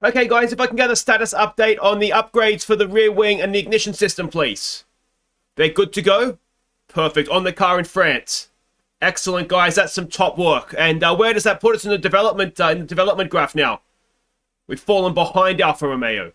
Okay, guys, if I can get a status update on the upgrades for the rear wing and the ignition system, please. They're good to go? Perfect. On the car in France. Excellent, guys. That's some top work. And where does that put us in the development graph now? We've fallen behind Alfa Romeo.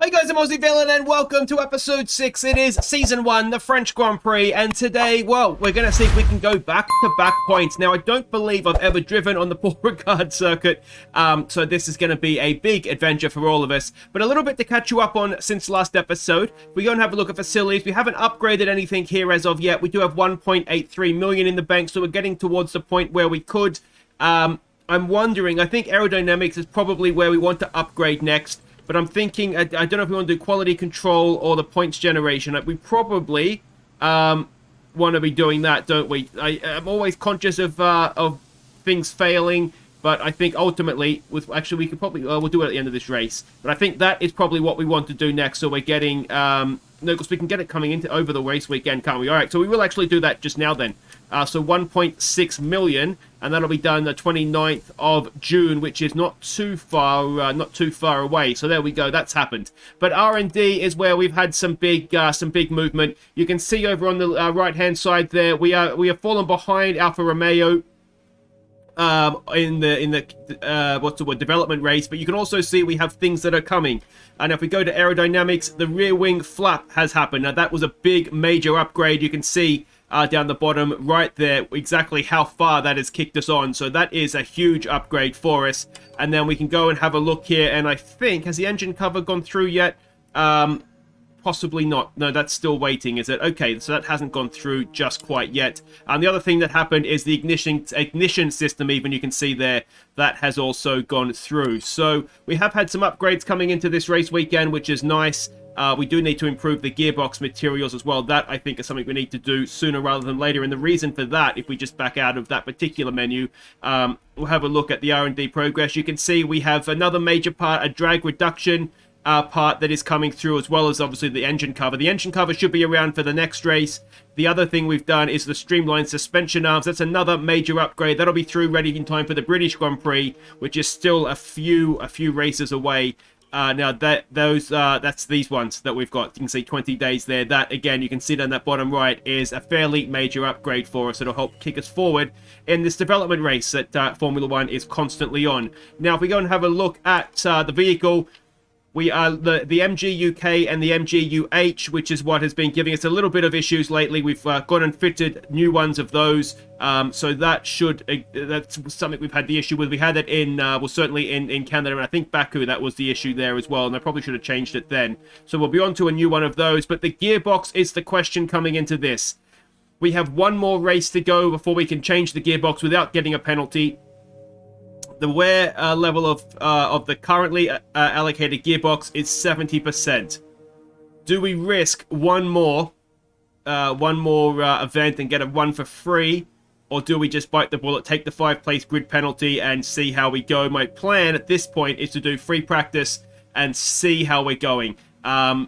Hey guys, I'm Aussie Villain and welcome to episode 6. It is season 1, the French Grand Prix, and today, well, we're going to see if we can go back-to-back points. Now, I don't believe I've ever driven on the Paul Ricard circuit, so this is going to be a big adventure for all of us. But a little bit to catch you up on since last episode. We go and have a look at facilities. We haven't upgraded anything here as of yet. We do have 1.83 million in the bank, so we're getting towards the point where we could. I'm wondering, I think aerodynamics is probably where we want to upgrade next. But I'm thinking, I don't know if we want to do quality control or the points generation. We probably want to be doing that, don't we? I'm always conscious of things failing, but I think ultimately, we could probably, we'll do it at the end of this race. But I think that is probably what we want to do next. So we're getting, no, because we can get it coming into over the race weekend, can't we? All right, so we will actually do that just now then. So 1.6 million, and that'll be done the 29th of June, which is not too far away. So there we go, that's happened. But R&D is where we've had some big movement. You can see over on the right-hand side there, we have fallen behind Alfa Romeo in the what's the word, development race, but you can also see we have things that are coming. And if we go to aerodynamics, the rear wing flap has happened. Now that was a big major upgrade. You can see down the bottom right there exactly how far that has kicked us on, so that is a huge upgrade for us. And then we can go and have a look here, and I think, has the engine cover gone through yet? Possibly not. No, that's still waiting, is it? Okay, so that hasn't gone through just quite yet. And the other thing that happened is the ignition system, even you can see there, that has also gone through. So we have had some upgrades coming into this race weekend, which is nice. We do need to improve the gearbox materials as well. That, I think, is something we need to do sooner rather than later. And the reason for that, if we just back out of that particular menu, we'll have a look at the R&D progress. You can see we have another major part, a drag reduction part that is coming through, as well as obviously the engine cover. The engine cover should be around for the next race. The other thing we've done is the streamlined suspension arms. That's another major upgrade. That'll be through ready in time for the British Grand Prix, which is still a few races away. Now that's these ones that we've got. You can see 20 days there. That, again, you can see down that bottom right, is a fairly major upgrade for us. It'll help kick us forward in this development race that Formula One is constantly on. Now, if we go and have a look at the vehicle, we are the MG UK and the MG UH, which is what has been giving us a little bit of issues lately. We've gone and fitted new ones of those, so that's something we've had the issue with. We had it in, well, certainly in Canada, and I think Baku, that was the issue there as well, and I probably should have changed it then. So we'll be on to a new one of those, but the gearbox is the question coming into this. We have one more race to go before we can change the gearbox without getting a penalty. The wear level of the currently allocated gearbox is 70%. Do we risk one more event and get a one for free, or do we just bite the bullet, take the 5-place grid penalty, and see how we go? My plan at this point is to do free practice and see how we're going. Yeah,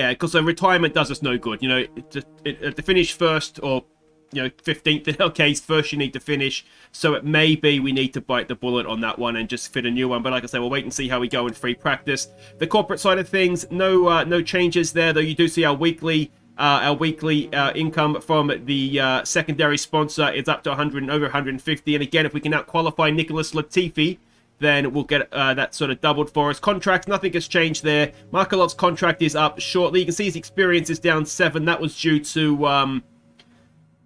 because the retirement does us no good. You know, to finish first, or 15th in our case, first you need to finish. So it may be we need to bite the bullet on that one and just fit a new one. But like I say, we'll wait and see how we go in free practice. The corporate side of things, no changes there, though. You do see our weekly income from the secondary sponsor is up to over 150. And again, if we can out qualify Nicholas Latifi, then we'll get that sort of doubled for us. Contracts, nothing has changed there. Markelov's contract is up shortly. You can see his experience is down 7. That was due to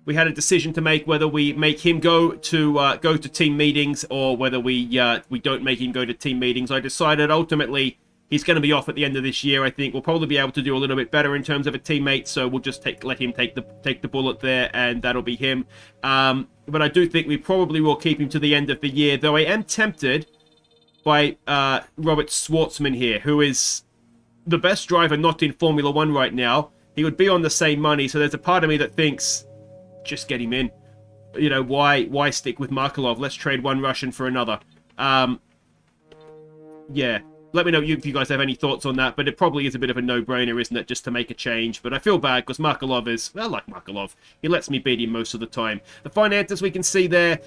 we had a decision to make whether we make him go to team meetings, or whether we don't make him go to team meetings. I decided ultimately he's going to be off at the end of this year. I think we'll probably be able to do a little bit better in terms of a teammate, so we'll just let him take the bullet there, and that'll be him. But I do think we probably will keep him to the end of the year, though I am tempted by Robert Schwartzman here, who is the best driver not in Formula One right now. He would be on the same money, so there's a part of me that thinks, just get him in. Why stick with Markelov? Let's trade one Russian for another. Yeah. Let me know if you guys have any thoughts on that, but it probably is a bit of a no-brainer, isn't it, just to make a change. But I feel bad because Markelov is, well, like Markelov. He lets me beat him most of the time. The finances, we can see there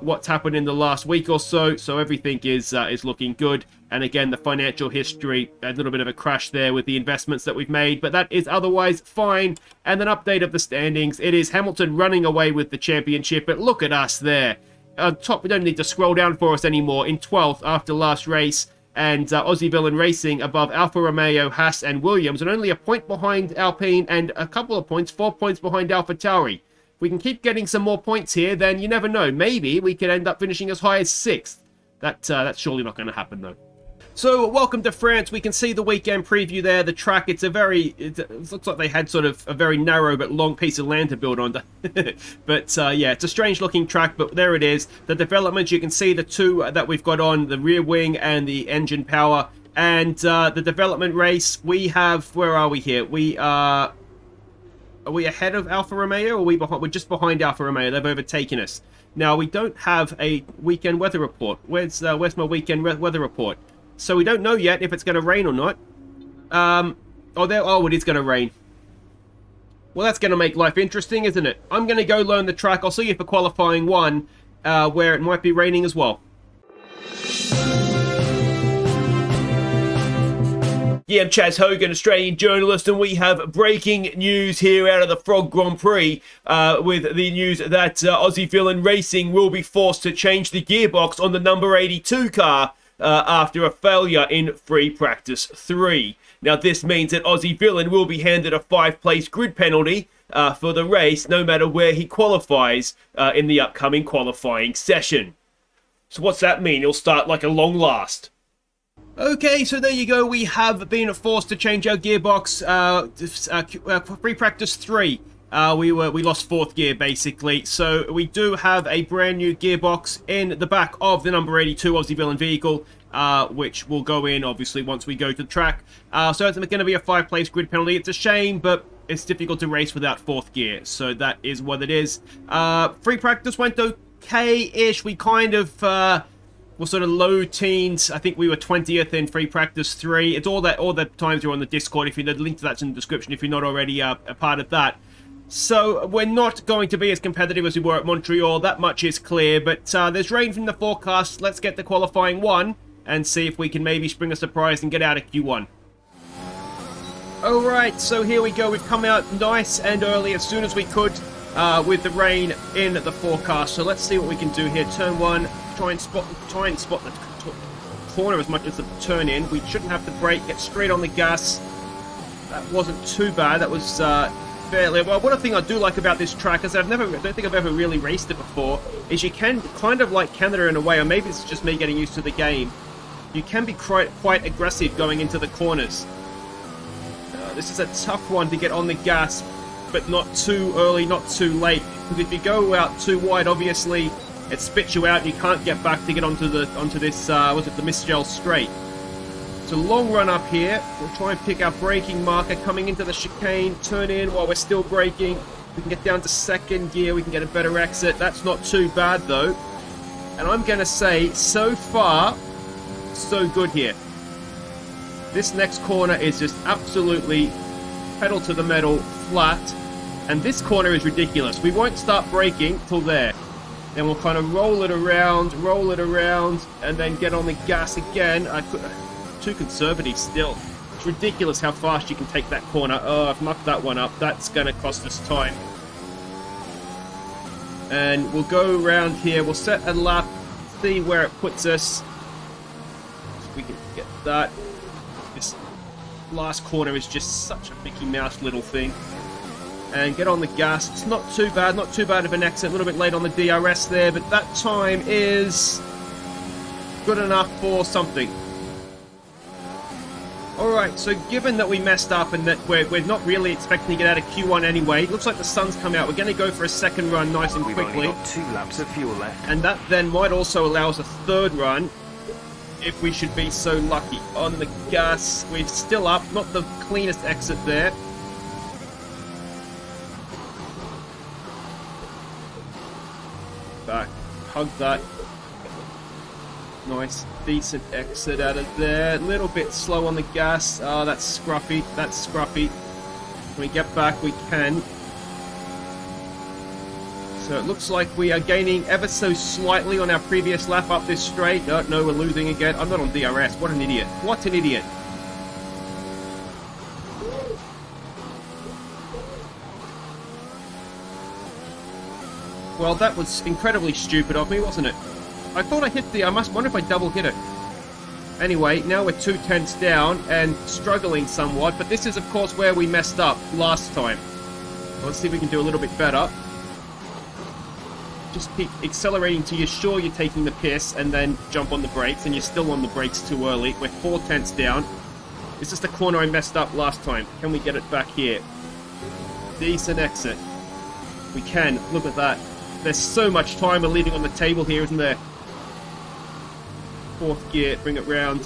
what's happened in the last week or so, so everything is looking good. And again, the financial history, a little bit of a crash there with the investments that we've made, but that is otherwise fine. And an update of the standings. It is Hamilton running away with the championship, but look at us there. On top, we don't need to scroll down for us anymore. In 12th after last race. And Aussie Villain Racing above Alfa Romeo, Haas and Williams, and only a point behind Alpine and a couple of points, 4 points behind AlphaTauri. If we can keep getting some more points here, then you never know. Maybe we could end up finishing as high as 6th. That's surely not going to happen, though. So, welcome to France. We can see the weekend preview there. The track, it looks like they had sort of a very narrow but long piece of land to build on. But, yeah, it's a strange-looking track, but there it is. The development, you can see the two that we've got on, the rear wing and the engine power. And the development race, we have... Where are we here? Are we ahead of Alfa Romeo, or are we behind? We're just behind Alfa Romeo. They've overtaken us. Now, we don't have a weekend weather report. Where's my weekend weather report? So we don't know yet if it's going to rain or not. It is going to rain. Well, that's going to make life interesting, isn't it? I'm going to go learn the track. I'll see you for qualifying 1, where it might be raining as well. Yeah, I'm Chaz Hogan, Australian journalist, and we have breaking news here out of the Frog Grand Prix with the news that Aussie Villain Racing will be forced to change the gearbox on the number 82 car after a failure in free practice 3. Now, this means that Aussie Villain will be handed a 5-place grid penalty for the race, no matter where he qualifies in the upcoming qualifying session. So what's that mean? He'll start like a long last. Okay, so there you go. We have been forced to change our gearbox free practice 3. We lost 4th gear, basically. So we do have a brand new gearbox in the back of the number 82 Aussie Villain vehicle, which will go in, obviously, once we go to the track. So it's going to be a 5-place grid penalty. It's a shame, but it's difficult to race without 4th gear. So that is what it is. Free practice went okay-ish. We kind of... were sort of low teens. I think we were 20th in free practice 3. It's all the times you're on the Discord. If you the link to that's in the description if you're not already a part of that. So we're not going to be as competitive as we were at Montreal. That much is clear. But there's rain from the forecast. Let's get to qualifying 1 and see if we can maybe spring a surprise and get out of Q1. Alright, so here we go. We've come out nice and early as soon as we could with the rain in the forecast. So let's see what we can do here. Turn 1. Try and spot the corner as much as the turn in. We shouldn't have to brake. Get straight on the gas. That wasn't too bad. That was fairly well. One thing I do like about this track is I don't think I've ever really raced it before. Is you can kind of like Canada in a way, or maybe it's just me getting used to the game. You can be quite aggressive going into the corners. This is a tough one to get on the gas, but not too early, not too late. Because if you go out too wide, obviously. It spits you out and you can't get back to get onto this, the Misgel Straight. It's a long run up here. We'll try and pick our braking marker coming into the chicane, turn in while we're still braking. We can get down to 2nd gear, we can get a better exit. That's not too bad though. And I'm going to say, so far, so good here. This next corner is just absolutely pedal to the metal, flat. And this corner is ridiculous. We won't start braking till there. Then we'll kind of roll it around, and then get on the gas again. Too conservative still. It's ridiculous how fast you can take that corner. Oh, I've mucked that one up. That's going to cost us time. And we'll go around here. We'll set a lap, see where it puts us. So we can get that. This last corner is just such a Mickey Mouse little thing. And get on the gas. It's not too bad of an exit. A little bit late on the DRS there, but that time is good enough for something. Alright, so given that we messed up and that we're not really expecting to get out of Q1 anyway, it looks like the sun's come out. We're going to go for a 2nd run nice and quickly. We've only got 2 laps of fuel left. And that then might also allow us a 3rd run if we should be so lucky. On the gas, we're still up. Not the cleanest exit there. Back, hug that. Nice, decent exit out of there. A little bit slow on the gas. Oh, that's scruffy. That's scruffy. When we get back, we can. So it looks like we are gaining ever so slightly on our previous lap up this straight. Oh, no, we're losing again. I'm not on DRS. What an idiot. What an idiot. Well, that was incredibly stupid of me, wasn't it? I thought I hit the... I must wonder if I double hit it. Anyway, now we're 2 tenths down and struggling somewhat. But this is, of course, where we messed up last time. Let's see if we can do a little bit better. Just keep accelerating till you're sure you're taking the piss and then jump on the brakes. And you're still on the brakes too early. We're 4 tenths down. This is the corner I messed up last time. Can we get it back here? Decent exit. We can. Look at that. There's so much time we're leaving on the table here, isn't there? 4th gear, bring it round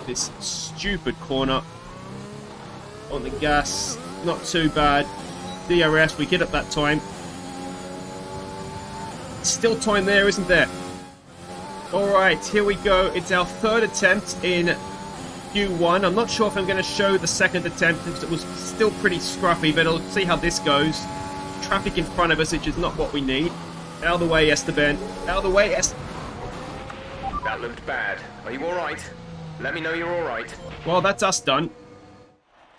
this stupid corner. On the gas, not too bad. DRS, we get it that time. Still time there, isn't there? Alright, here we go. It's our 3rd attempt in Q1. I'm not sure if I'm going to show the 2nd attempt because it was still pretty scruffy, but let's see how this goes. Traffic in front of us, which is not what we need. Out of the way, Esteban. Out of the way, Esteban. That looked bad. Are you alright? Let me know you're alright. Well, that's us done.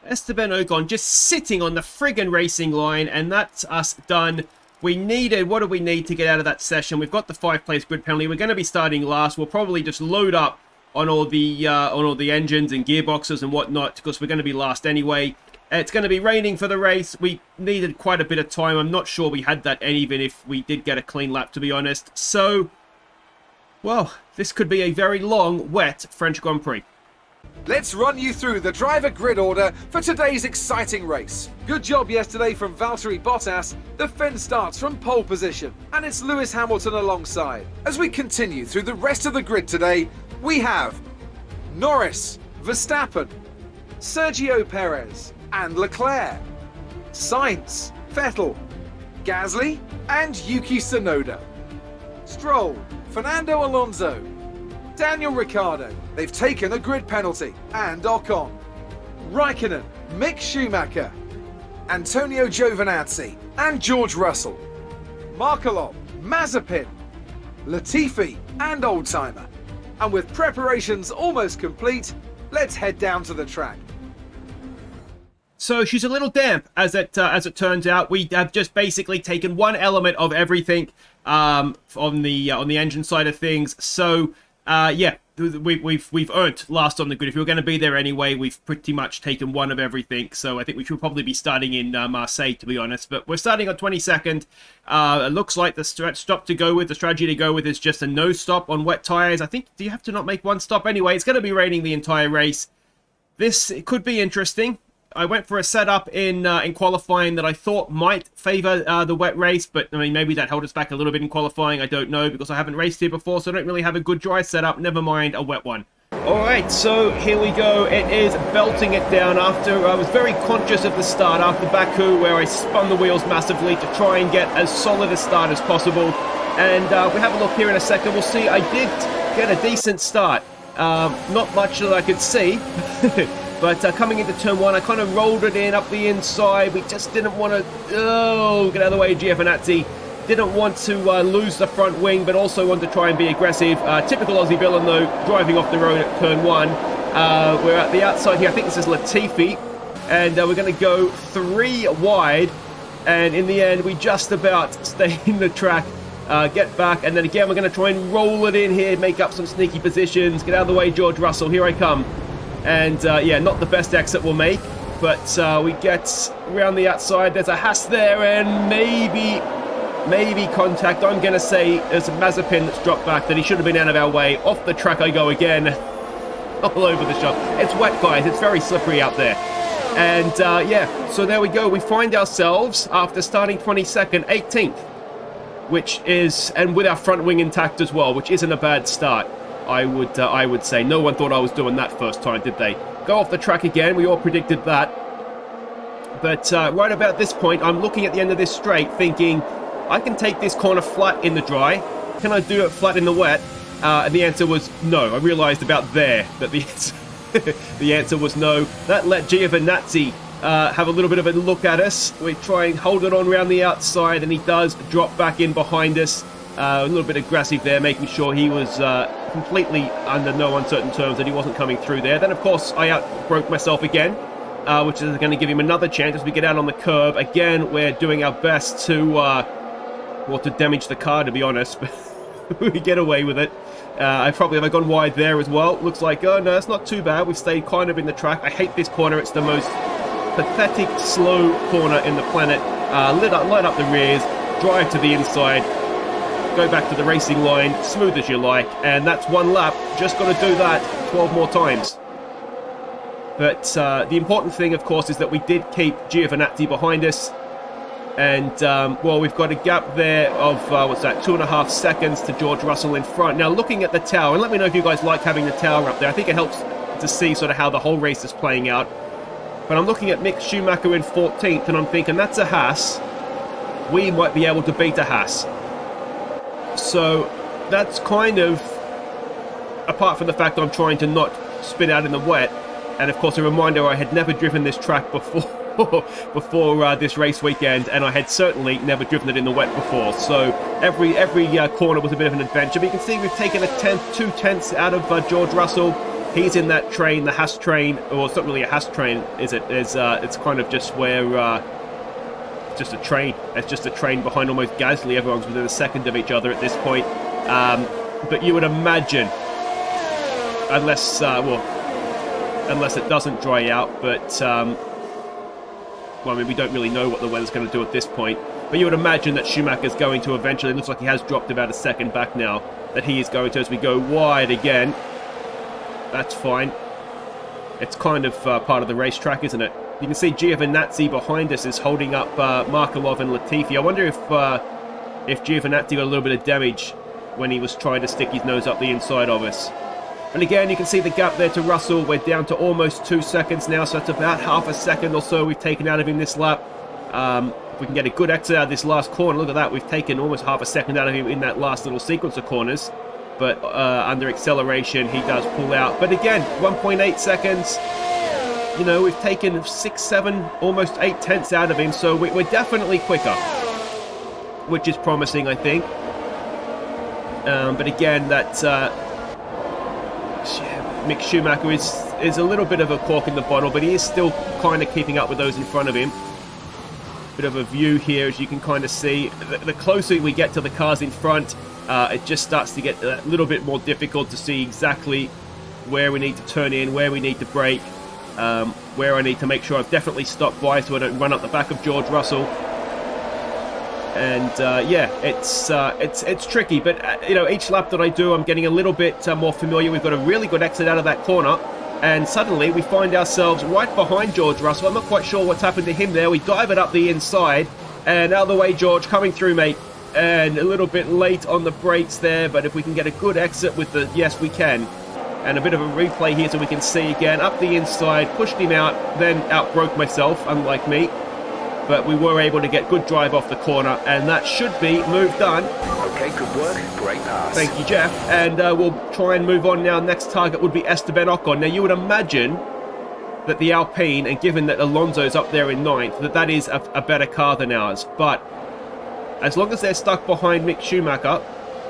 Esteban Ocon just sitting on the friggin' racing line, and that's us done. We needed, what do we need to get out of that session? We've got the 5-place grid penalty. We're going to be starting last. We'll probably just load up on all the engines and gearboxes and whatnot, because we're going to be last anyway. It's going to be raining for the race. We needed quite a bit of time. I'm not sure we had that even if we did get a clean lap, to be honest. So, well, this could be a very long, wet French Grand Prix. Let's run you through the driver grid order for today's exciting race. Good job yesterday from Valtteri Bottas. The Finn starts from pole position, and it's Lewis Hamilton alongside. As we continue through the rest of the grid today, we have Norris, Verstappen, Sergio Perez, and Leclerc, Sainz, Vettel, Gasly, and Yuki Tsunoda, Stroll, Fernando Alonso, Daniel Ricciardo, they've taken a grid penalty, and Ocon, Raikkonen, Mick Schumacher, Antonio Giovinazzi, and George Russell, Markelov, Mazepin, Latifi, and Oldtimer. And with preparations almost complete, let's head down to the track. So she's a little damp, as it turns out. We have just basically taken one element of everything on the engine side of things. So yeah, we've earned last on the grid. If we were going to be there anyway, we've pretty much taken one of everything. So I think we should probably be starting in Marseille, to be honest. But we're starting on 22nd. It looks like the strategy to go with is just a no stop on wet tires. I think, do you have to not make one stop anyway? It's going to be raining the entire race. It could be interesting. I went for a setup in qualifying that I thought might favour the wet race, but I mean, maybe that held us back a little bit in qualifying. I don't know, because I haven't raced here before, so I don't really have a good dry setup. Never mind a wet one. Alright, so here we go. It is belting it down after I was very conscious of the start after Baku, where I spun the wheels massively to try and get as solid a start as possible. And if we have a look here in a second, we'll see I did get a decent start. Not much that I could see. But coming into turn 1, I kind of rolled it in up the inside. We just didn't want to... Oh, get out of the way, Giovinazzi. Didn't want to lose the front wing, but also wanted to try and be aggressive. Typical Aussie Villain, though, driving off the road at turn 1. We're at the outside here. I think this is Latifi. And we're going to go 3 wide. And in the end, we just about stay in the track. Get back. And then again, we're going to try and roll it in here. Make up some sneaky positions. Get out of the way, George Russell. Here I come. And yeah, not the best exit we'll make, but we get around the outside. There's a Haas there, and maybe contact. I'm going to say there's a Mazepin that's dropped back, that he should have been out of our way. Off the track I go again, all over the shop. It's wet, guys. It's very slippery out there. And yeah, so there we go. We find ourselves, after starting 22nd, 18th, which is, and with our front wing intact as well, which isn't a bad start. I would say. No one thought I was doing that first time, did they? Go off the track again. We all predicted that. But right about this point, I'm looking at the end of this straight thinking, I can take this corner flat in the dry. Can I do it flat in the wet? And the answer was no. I realized about there that the answer, the answer was no. That let Giovinazzi have a little bit of a look at us. We try and hold it on around the outside, and he does drop back in behind us. A little bit aggressive there, making sure he was completely under no uncertain terms that he wasn't coming through there. Then, of course, I outbroke myself again, which is going to give him another chance as we get out on the curb. Again, we're doing our best to, well, to damage the car, to be honest, but we get away with it. I probably have gone wide there as well. Looks like, oh no, it's not too bad. We've stayed kind of in the track. I hate this corner. It's the most pathetic, slow corner in the planet. Light up the rears, drive to the inside, go back to the racing line, smooth as you like, and that's one lap. Just got to do that 12 more times. But the important thing, of course, is that we did keep Giovinazzi behind us. And, well, we've got a gap there of, what's that, 2.5 seconds to George Russell in front. Now, looking at the tower, and let me know if you guys like having the tower up there. I think it helps to see sort of how the whole race is playing out. But I'm looking at Mick Schumacher in 14th, and I'm thinking, that's a Haas. We might be able to beat a Haas. So, that's kind of, apart from the fact I'm trying to not spin out in the wet, and of course a reminder, I had never driven this track before this race weekend, and I had certainly never driven it in the wet before. So every corner was a bit of an adventure. But you can see we've taken a tenth, 2 tenths out of George Russell. He's in that train, the Haas train, or it's not really a Haas train, is it? It's kind of just where just a train. It's just a train behind almost Gasly. Everyone's within a second of each other at this point. But you would imagine, unless it doesn't dry out, but well, I mean, we don't really know what the weather's going to do at this point, but you would imagine that Schumacher's going to eventually, it looks like he has dropped about a second back now, that he is going to, as we go wide again. That's fine. It's kind of part of the racetrack, isn't it? You can see Giovinazzi behind us is holding up Markelov and Latifi. I wonder if Giovinazzi got a little bit of damage when he was trying to stick his nose up the inside of us. And again, you can see the gap there to Russell. We're down to almost 2 seconds now, so that's about half a second or so we've taken out of him this lap. If we can get a good exit out of this last corner, look at that, we've taken almost half a second out of him in that last little sequence of corners. But under acceleration, he does pull out. But again, 1.8 seconds. You know, we've taken 6, 7, almost 8 tenths out of him, so we're definitely quicker, which is promising, I think. But again, that Mick Schumacher is a little bit of a cork in the bottle, but he is still kind of keeping up with those in front of him. Bit of a view here, as you can kind of see. The closer we get to the cars in front, it just starts to get a little bit more difficult to see exactly where we need to turn in, where we need to brake, where I need to make sure I've definitely stopped by so I don't run up the back of George Russell. And yeah, it's tricky, but you know, each lap that I do, I'm getting a little bit more familiar. We've got a really good exit out of that corner, and suddenly we find ourselves right behind George Russell. I'm not quite sure what's happened to him there. We dive it up the inside, and out of the way, George, coming through, mate. And a little bit late on the brakes there, but if we can get a good exit with the, yes, we can. And a bit of a replay here so we can see again, up the inside, pushed him out, then outbroke myself, unlike me. But we were able to get good drive off the corner, and that should be move done. Okay, good work. Great pass. Thank you, Jeff. And we'll try and move on now. Next target would be Esteban Ocon. Now, you would imagine that the Alpine, and given that Alonso's up there in 9th, that is a better car than ours. But as long as they're stuck behind Mick Schumacher,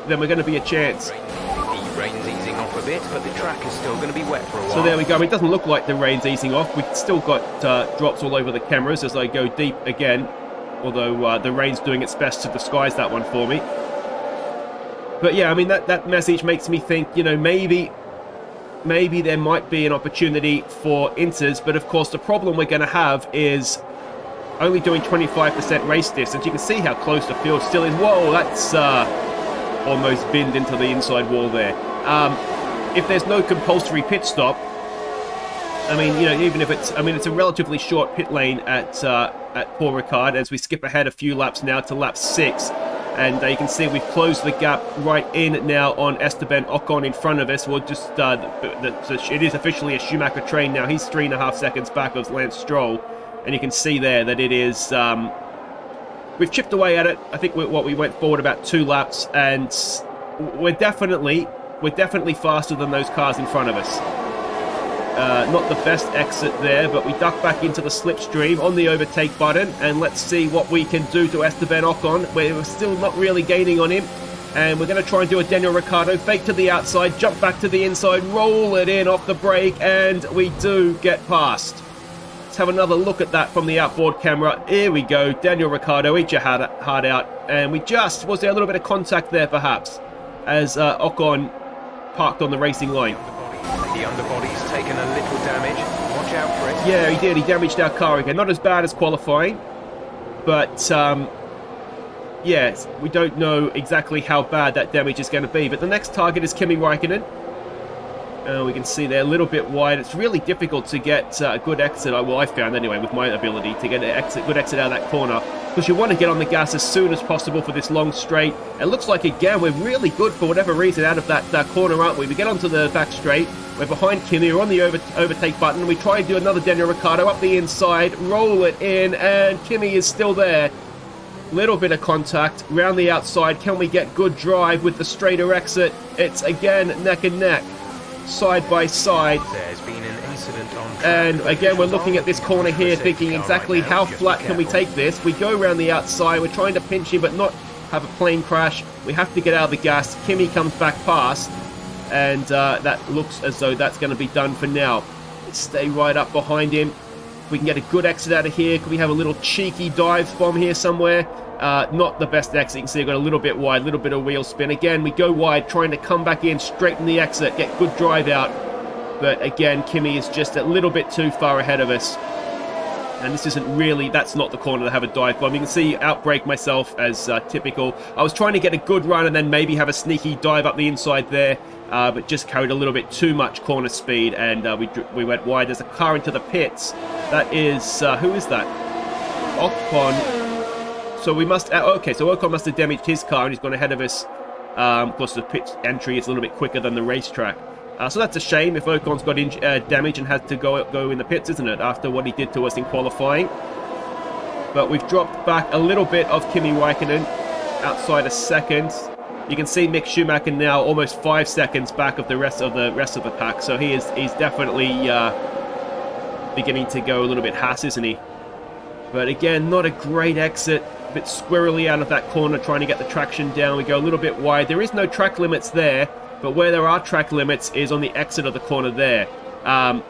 then we're going to be a chance. The rain's easing off a bit, but the track is still going to be wet for a while. So there we go. I mean, it doesn't look like the rain's easing off. We've still got drops all over the cameras as I go deep again, although the rain's doing its best to disguise that one for me. But yeah, I mean, that message makes me think, you know, maybe there might be an opportunity for Inters, but of course the problem we're going to have is only doing 25% race distance. You can see how close the field still is. Whoa, that's almost binned into the inside wall there. If there's no compulsory pit stop, I mean, you know, even if it's, I mean, it's a relatively short pit lane at Paul Ricard as we skip ahead a few laps now to lap 6. And you can see we've closed the gap right in now on Esteban Ocon in front of us. We'll just, it is officially a Schumacher train now. He's 3.5 seconds back of Lance Stroll. And you can see there that it is, we've chipped away at it. I think we went forward about 2 laps, and we're definitely we're definitely faster than those cars in front of us. Not the best exit there, but we duck back into the slipstream on the overtake button, and let's see what we can do to Esteban Ocon. We're still not really gaining on him, and we're going to try and do a Daniel Ricciardo, fake to the outside, jump back to the inside, roll it in off the brake, and we do get past. Let's have another look at that from the outboard camera. Here we go, Daniel Ricciardo, eat your heart out, and was there a little bit of contact there perhaps, as Ocon parked on the racing line. The underbody's taken a little damage. Watch out for it. Yeah, he did. He damaged our car again. Not as bad as qualifying, but yeah, we don't know exactly how bad that damage is going to be. But the next target is Kimi Räikkönen. We can see they're a little bit wide. It's really difficult to get a good exit. Well, I found anyway, with my ability to get a good exit out of that corner, because you want to get on the gas as soon as possible for this long straight. It looks like, again, we're really good for whatever reason out of that corner, aren't we? We get onto the back straight. We're behind Kimi. We're on the overtake button. We try and do another Daniel Ricciardo up the inside, roll it in, and Kimi is still there. Little bit of contact round the outside. Can we get good drive with the straighter exit? It's again neck and neck, side by side. There's been an incident on track. And again, we're looking at this corner here, thinking exactly how flat can we take this. We go around the outside. We're trying to pinch him, but not have a plane crash. We have to get out of the gas. Kimi comes back past, and that looks as though that's going to be done for now. Let's stay right up behind him. If we can get a good exit out of here, could we have a little cheeky dive bomb here somewhere? Not the best exit. You can see we've got a little bit wide, a little bit of wheel spin. Again, we go wide, trying to come back in, straighten the exit, get good drive out. But again, Kimi is just a little bit too far ahead of us. And this isn't really, that's not the corner to have a dive bomb. You can see, outbrake myself as typical. I was trying to get a good run and then maybe have a sneaky dive up the inside there, but just carried a little bit too much corner speed, and we went wide. There's a car into the pits. That is, who is that? Ocon. So we must, okay, so Ocon must have damaged his car and he's gone ahead of us. Of course, the pit entry is a little bit quicker than the racetrack. So that's a shame if Ocon's got damage and had to go in the pits, isn't it, after what he did to us in qualifying. But we've dropped back a little bit of Kimi Räikkönen, outside a second. You can see Mick Schumacher now almost 5 seconds back of the rest of the pack. So he's definitely beginning to go a little bit Haas, isn't he? But again, not a great exit. A bit squirrely out of that corner, trying to get the traction down. We go a little bit wide. There is no track limits there, but where there are track limits is on the exit of the corner there. And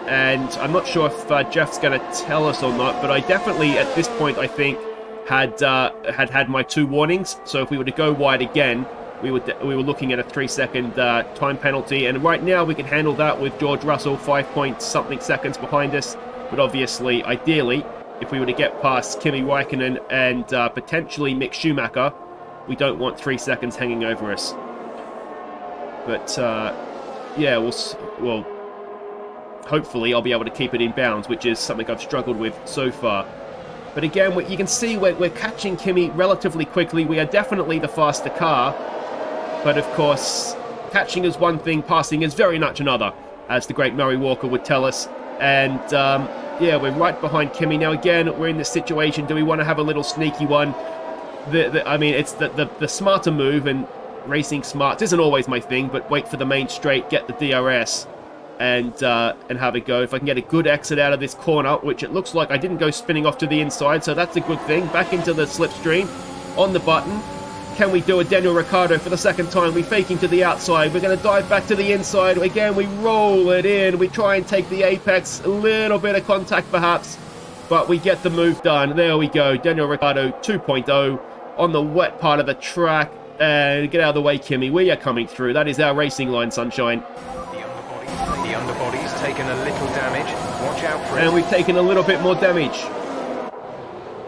I'm not sure if Jeff's going to tell us or not, but I definitely, at this point, I think, had my 2 warnings. So if we were to go wide again, we were looking at a 3-second time penalty. And right now, we can handle that with George Russell 5-point-something seconds behind us. But obviously, ideally, if we were to get past Kimi Räikkönen and potentially Mick Schumacher, we don't want 3 seconds hanging over us. But yeah, well, hopefully I'll be able to keep it in bounds, which is something I've struggled with so far. But again, you can see we're catching Kimi relatively quickly. We are definitely the faster car. But of course, catching is one thing, passing is very much another, as the great Murray Walker would tell us. And yeah, we're right behind Kimi. Now again, we're in this situation. Do we want to have a little sneaky one? I mean, it's the smarter move, and racing smarts isn't always my thing, but wait for the main straight, get the DRS, and have a go. If I can get a good exit out of this corner, which it looks like I didn't go spinning off to the inside, so that's a good thing. Back into the slipstream, on the button. Can we do a Daniel Ricciardo for the second time? We faking to the outside. We're going to dive back to the inside. Again, we roll it in. We try and take the apex. A little bit of contact perhaps, but we get the move done. There we go. Daniel Ricciardo 2.0 on the wet part of the track. And get out of the way, Kimi. We are coming through. That is our racing line, sunshine. The underbody's taken a little damage. Watch out for it. And we've taken a little bit more damage.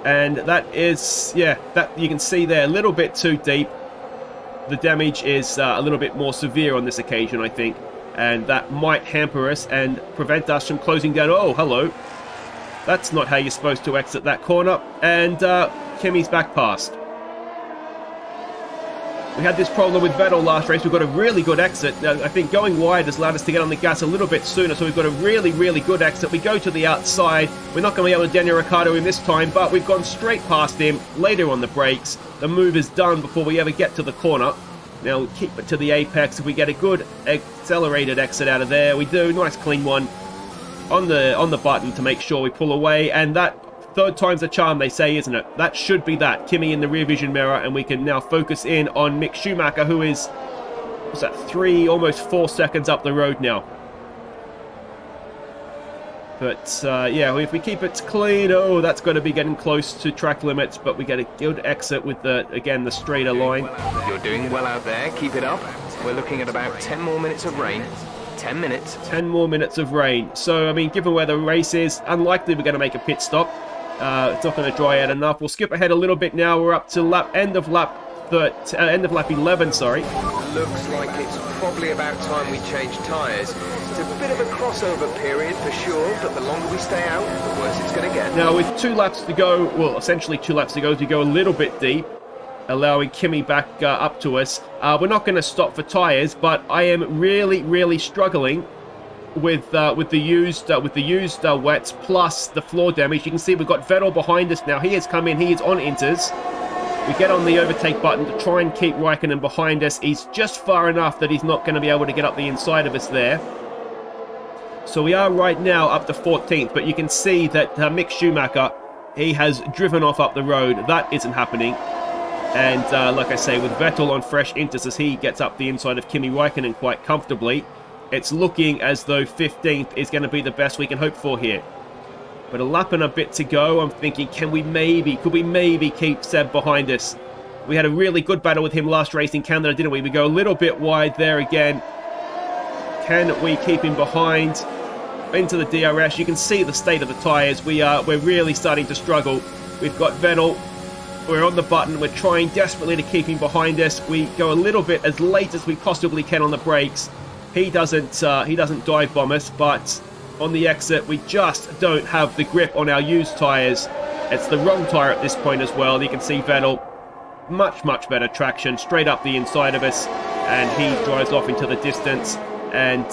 And that is, yeah, that you can see there, a little bit too deep. The damage is a little bit more severe on this occasion, I think. And that might hamper us and prevent us from closing down. Oh, hello. That's not how you're supposed to exit that corner. And Kimi's back past. We had this problem with Vettel last race. We've got a really good exit. I think going wide has allowed us to get on the gas a little bit sooner, so we've got a really, really good exit. We go to the outside. We're not going to be able to Daniel Ricciardo in this time, but we've gone straight past him later on the brakes. The move is done before we ever get to the corner. Now we'll keep it to the apex. If we get a good accelerated exit out of there, we do. Nice clean one on the button to make sure we pull away. And that third time's the charm, they say, isn't it? That should be that. Kimi in the rear vision mirror, and we can now focus in on Mick Schumacher, who is, what's that, 3, almost 4 seconds up the road now. But, yeah, if we keep it clean, oh, that's going to be getting close to track limits, but we get a good exit with, again, the straighter line. You're doing well out there. Keep it up. We're looking at about 10 more minutes of rain. 10 minutes. 10 more minutes of rain. So, I mean, given where the race is, unlikely we're going to make a pit stop. It's not going to dry out enough. We'll skip ahead a little bit now. We're up to end of lap 11, sorry. Looks like it's probably about time we change tyres. It's a bit of a crossover period for sure, but the longer we stay out, the worse it's going to get. Now, with 2 laps to go, well, essentially 2 laps to go, we go a little bit deep, allowing Kimi back up to us. We're not going to stop for tyres, but I am really struggling with the used wets plus the floor damage. You can see we've got Vettel behind us now. He has come in. He is on inters. We get on the overtake button to try and keep Raikkonen behind us. He's just far enough that he's not going to be able to get up the inside of us there. So we are right now up to 14th, but you can see that Mick Schumacher, he has driven off up the road. That isn't happening. And like I say, with Vettel on fresh inters as he gets up the inside of Kimi Raikkonen quite comfortably, it's looking as though 15th is going to be the best we can hope for here. But a lap and a bit to go. I'm thinking, could we maybe keep Seb behind us? We had a really good battle with him last race in Canada, didn't we? We go a little bit wide there again. Can we keep him behind? Into the DRS. You can see the state of the tyres. We're really starting to struggle. We've got Vettel. We're on the button. We're trying desperately to keep him behind us. We go a little bit as late as we possibly can on the brakes. He doesn't dive bomb us, but on the exit, we just don't have the grip on our used tyres. It's the wrong tyre at this point as well. You can see Vettel, much better traction, straight up the inside of us, and he drives off into the distance. And,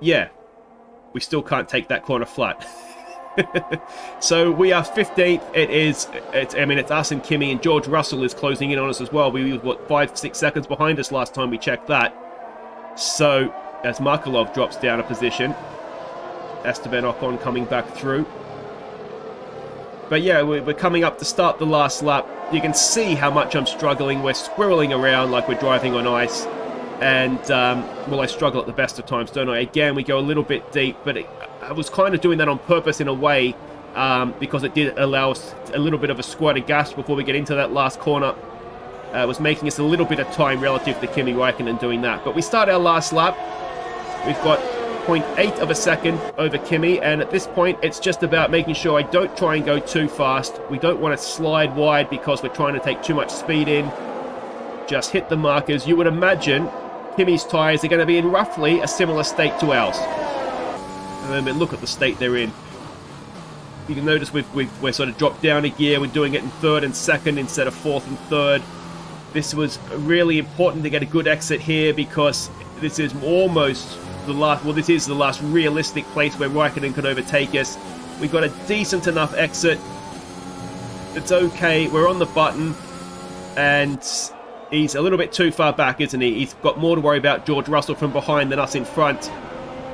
yeah, we still can't take that corner flat. So we are 15th. It's us and Kimi, and George Russell is closing in on us as well. We were, 5-6 seconds behind us last time we checked that. So, as Markelov drops down a position, Esteban Ocon coming back through. But yeah, we're coming up to start the last lap. You can see how much I'm struggling. We're squirreling around like we're driving on ice. And, well, I struggle at the best of times, don't I? Again, we go a little bit deep, but I was kind of doing that on purpose in a way, because it did allow us a little bit of a squirt of gas before we get into that last corner. It was making us a little bit of time relative to Kimi Raikkonen doing that. But we start our last lap. We've got 0.8 of a second over Kimi, and at this point it's just about making sure I don't try and go too fast. We don't want to slide wide because we're trying to take too much speed in. Just hit the markers. You would imagine Kimi's tyres are going to be in roughly a similar state to ours. And then look at the state they're in. You can notice we're sort of dropped down a gear. We're doing it in 3rd and 2nd instead of 4th and 3rd. This was really important to get a good exit here because this is almost the last, well, this is the last realistic place where Raikkonen could overtake us. We've got a decent enough exit. It's okay. We're on the button, and he's a little bit too far back, isn't he? He's got more to worry about George Russell from behind than us in front.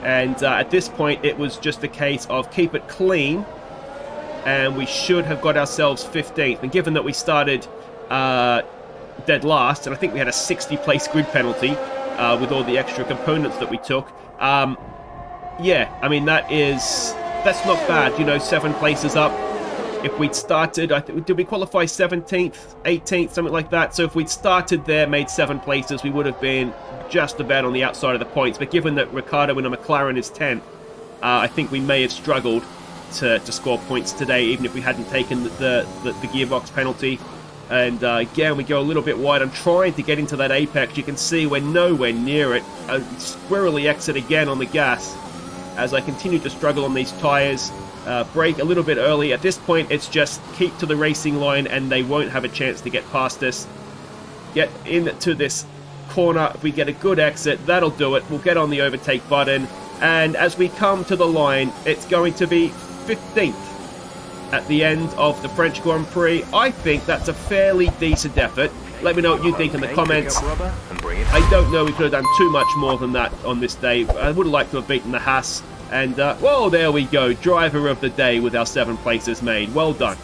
And at this point, it was just a case of keep it clean, and we should have got ourselves 15th. And given that we started dead last, and I think we had a 60-place grid penalty with all the extra components that we took. Yeah, I mean, that's not bad, you know, 7 places up. If we'd started, did we qualify 17th, 18th, something like that? So if we'd started there, made 7 places, we would have been just about on the outside of the points. But given that Ricciardo in a McLaren is 10th, I think we may have struggled to score points today, even if we hadn't taken the gearbox penalty. And again, we go a little bit wide. I'm trying to get into that apex. You can see we're nowhere near it. A squirrely exit again on the gas as I continue to struggle on these tyres. Brake a little bit early. At this point, it's just keep to the racing line and they won't have a chance to get past us. Get into this corner. If we get a good exit, that'll do it. We'll get on the overtake button. And as we come to the line, it's going to be 15th at the end of the French Grand Prix. I think that's a fairly decent effort. Let me know what you think in the comments. Pick up rubber and bring it. I don't know we could have done too much more than that on this day. I would have liked to have beaten the Haas. And, whoa, there we go. Driver of the day with our 7 places made. Well done.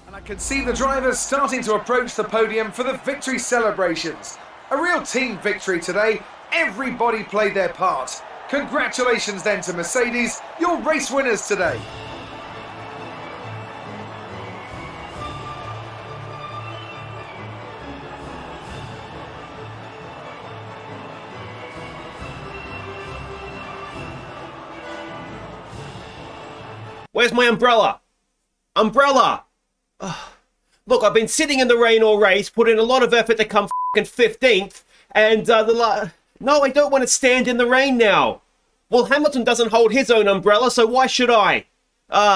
And I can see the drivers starting to approach the podium for the victory celebrations. A real team victory today. Everybody played their part. Congratulations then to Mercedes, your race winners today. Where's my umbrella? Umbrella! Ugh. Look, I've been sitting in the rain all race, put in a lot of effort to come f***ing 15th, and no, I don't want to stand in the rain now. Well, Hamilton doesn't hold his own umbrella, so why should I?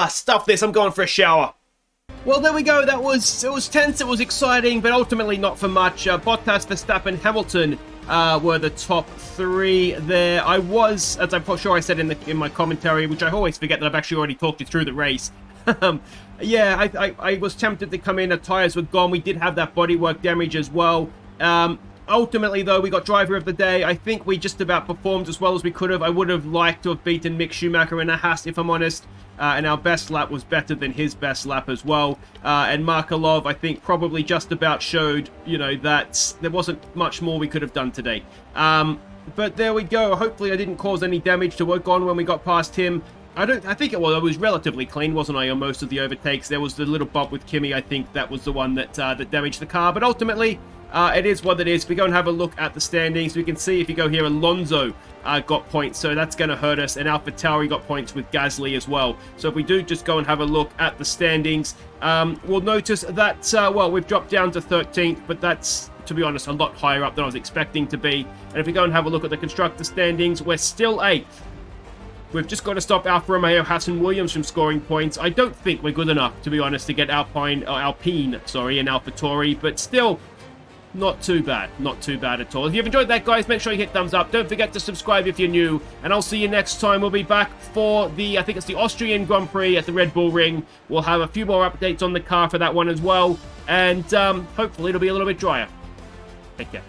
Stuff this, I'm going for a shower. Well, there we go. It was tense, it was exciting, but ultimately not for much. Bottas, Verstappen, Hamilton were the top 3 there. I was, as I'm sure I said in my commentary, which I always forget that I've actually already talked you through the race. Yeah, I was tempted to come in. The tyres were gone. We did have that bodywork damage as well. Ultimately, though, we got driver of the day. I think we just about performed as well as we could have. I would have liked to have beaten Mick Schumacher in a Haas, if I'm honest. And our best lap was better than his best lap as well. And Markelov, I think, probably just about showed, that there wasn't much more we could have done today. But there we go. Hopefully I didn't cause any damage to Ocon when we got past him. I think it was relatively clean, wasn't I, on most of the overtakes. There was the little bump with Kimi. I think that was the one that damaged the car. But ultimately, it is what it is. If we go and have a look at the standings, we can see if you go here, Alonso got points, so that's going to hurt us. And AlphaTauri got points with Gasly as well. So if we do just go and have a look at the standings, we'll notice that, we've dropped down to 13th, but that's, to be honest, a lot higher up than I was expecting to be. And if we go and have a look at the constructor standings, we're still 8th. We've just got to stop Alfa Romeo, Haas and Williams from scoring points. I don't think we're good enough, to be honest, to get Alpine, and AlphaTauri, but still, not too bad. Not too bad at all. If you've enjoyed that, guys, make sure you hit thumbs up. Don't forget to subscribe if you're new, and I'll see you next time. We'll be back for I think it's the Austrian Grand Prix at the Red Bull Ring. We'll have a few more updates on the car for that one as well, and hopefully it'll be a little bit drier. Take care.